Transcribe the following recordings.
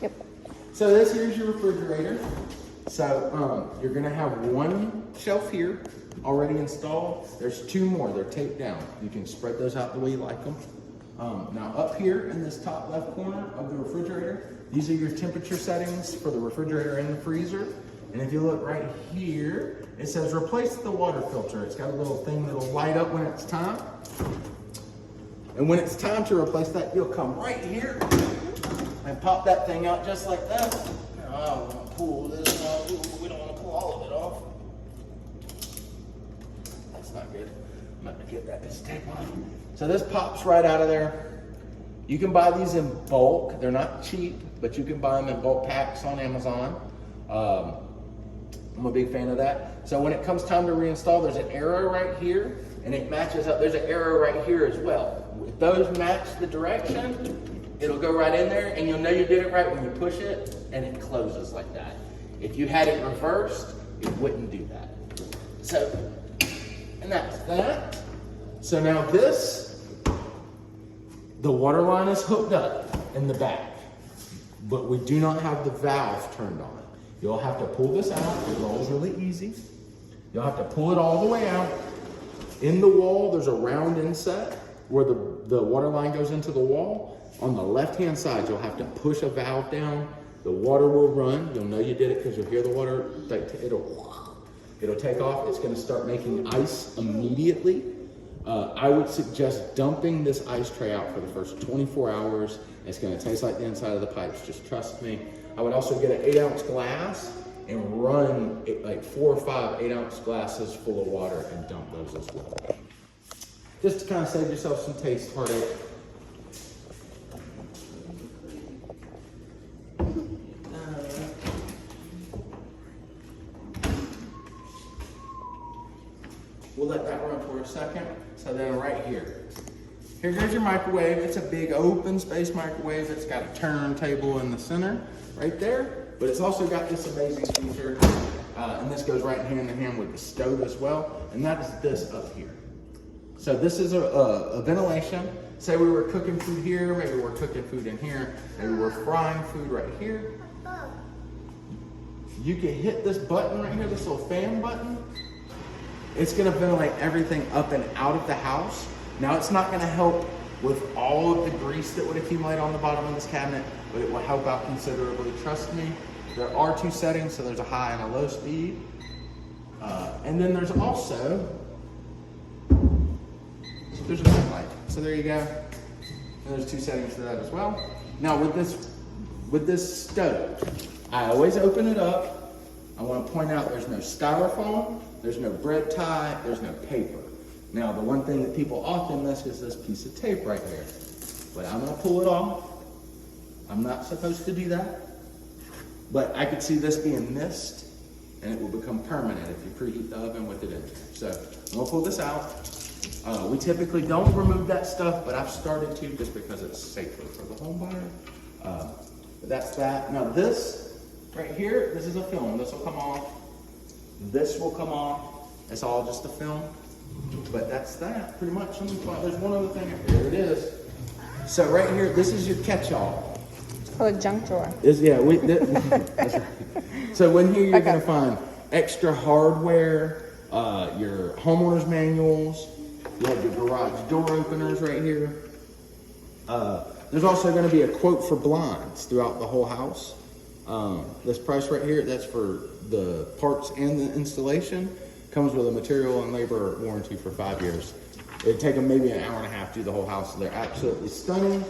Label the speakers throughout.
Speaker 1: Yep.
Speaker 2: So this here's your refrigerator. So you're gonna have one shelf here already installed. There's two more, they're taped down. You can spread those out the way you like them. Now up here in this top left corner of the refrigerator, these are your temperature settings for the refrigerator and the freezer. And if you look right here, it says replace the water filter. It's got a little thing that'll light up when it's time. And when it's time to replace that, you'll come right here and pop that thing out just like that. Now, I don't want to pull this off. We don't want to pull all of it off. That's not good. I'm going to get that piece of tape off. So this pops right out of there. You can buy these in bulk. They're not cheap, but you can buy them in bulk packs on Amazon. I'm a big fan of that. So when it comes time to reinstall, there's an arrow right here, and it matches up. There's an arrow right here as well. If those match the direction, it'll go right in there, and you'll know you did it right when you push it, and it closes like that. If you had it reversed, it wouldn't do that. So, and that's that. So now this, the water line is hooked up in the back, but we do not have the valve turned on. You'll have to pull this out. It rolls really easy. You'll have to pull it all the way out. In the wall, there's a round inset where the water line goes into the wall. On the left-hand side, you'll have to push a valve down. The water will run. You'll know you did it because you'll hear the water. It'll take off. It's going to start making ice immediately. I would suggest dumping this ice tray out for the first 24 hours. It's going to taste like the inside of the pipes. Just trust me. I would also get an 8-ounce glass and run like 4 or 5 8-ounce glasses full of water and dump those as well. Just to kind of save yourself some taste heartache. We'll let that run for a second. So then right here. Here goes your microwave. It's a big open space microwave. It's got a turntable in the center right there. But it's also got this amazing feature. And this goes right hand in hand with the stove as well. And that is this up here. So this is a ventilation. Say we were cooking food here. Maybe we're cooking food in here. Maybe we're frying food right here. You can hit this button right here, this little fan button. It's gonna ventilate everything up and out of the house. Now it's not gonna help with all of the grease that would accumulate on the bottom of this cabinet, but it will help out considerably. Trust me, there are 2 settings, so there's a high and a low speed. And then there's also, there's a ring light. So there you go. And there's 2 settings for that as well. Now with this stove, I always open it up. I want to point out there's no styrofoam, there's no bread tie, there's no paper. Now the one thing that people often miss is this piece of tape right here. But I'm going to pull it off. I'm not supposed to do that. But I could see this being missed, and it will become permanent if you preheat the oven with it in there. So I'm going to pull this out. We typically don't remove that stuff, but I've started to just because it's safer for the home buyer. But that's that. Now this right here, this is a film. This will come off. This will come off. It's all just a film. But that's that, pretty much. There's one other thing. There it is. So right here, this is your catch-all.
Speaker 1: It's called a junk drawer.
Speaker 2: That's right. So in here, you're going to find extra hardware, your homeowner's manuals. You have your garage door openers right here. There's also going to be a quote for blinds throughout the whole house. This price right here, that's for the parts and the installation. Comes with a material and labor warranty for 5 years. It'd take them maybe an hour and a half to do the whole house. So they're absolutely stunning.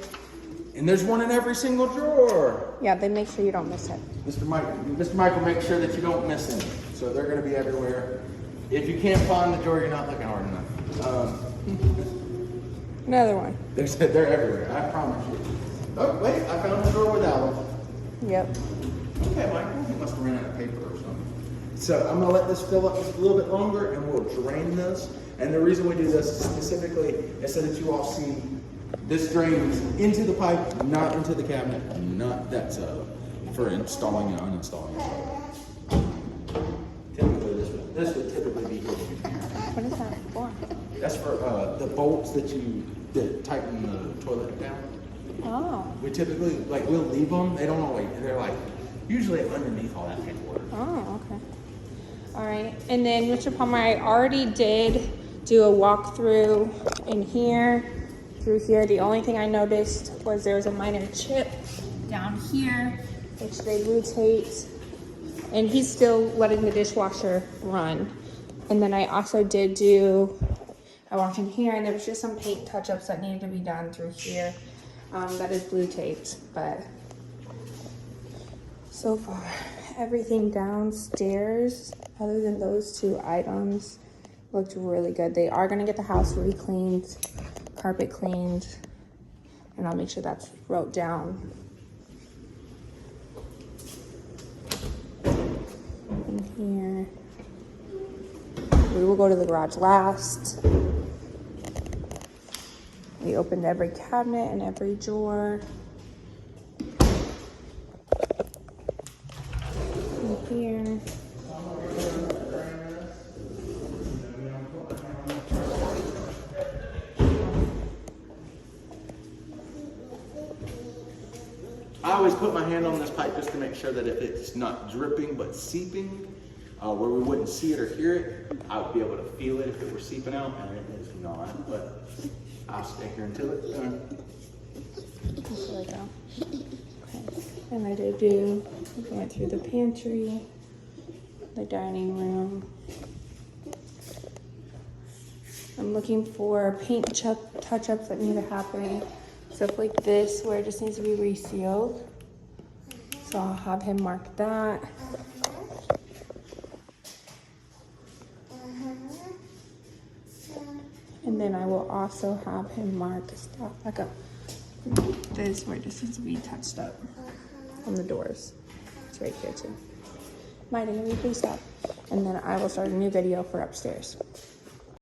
Speaker 2: And there's one in every single drawer.
Speaker 1: Yeah, they make sure you don't miss it.
Speaker 2: Mr. Mike will make sure that you don't miss any. So they're going to be everywhere. If you can't find the drawer, you're not looking hard enough.
Speaker 1: Another one.
Speaker 2: They're everywhere, I promise you. Oh, wait, I found the drawer without them.
Speaker 1: Yep.
Speaker 2: Okay, Michael, you must have ran out of paper or something. So I'm going to let this fill up just a little bit longer, and we'll drain this. And the reason we do this specifically is so that you all see this drains into the pipe, not into the cabinet, not that's for installing and uninstalling. Typically, this would typically be here.
Speaker 1: What is that for?
Speaker 2: That's for the bolts that tighten the toilet down.
Speaker 1: Oh.
Speaker 2: We typically, like, we'll leave them. They don't always, they're like, usually underneath all that paperwork.
Speaker 1: Oh, okay. All right. And then, Mr. Palmer, I already did do a walkthrough in here, through here. The only thing I noticed was there was a minor chip down here, which they rotate. And he's still letting the dishwasher run. And then I also did I walked in here and there was just some paint touch-ups that needed to be done through here. That is blue taped, but so far everything downstairs, other than those 2 items, looked really good. They are gonna get the house re-cleaned, carpet cleaned, and I'll make sure that's wrote down. In here. We will go to the garage last. We opened every cabinet and every drawer. In here.
Speaker 2: I always put my hand on this pipe just to make sure that if it's not dripping but seeping, where we wouldn't see it or hear it, I would be able to feel it if it were seeping out, and it is not. But I'll stay here until it's done.
Speaker 1: There we go. Okay. And I went through the pantry, the dining room. I'm looking for paint touch-ups that need to happen. Stuff like this, where it just needs to be resealed. So I'll have him mark that. And then I will also have him mark stuff like this, where it just needs to be touched up on the doors. It's right here too. Mighty, can you please stop? And then I will start a new video for upstairs.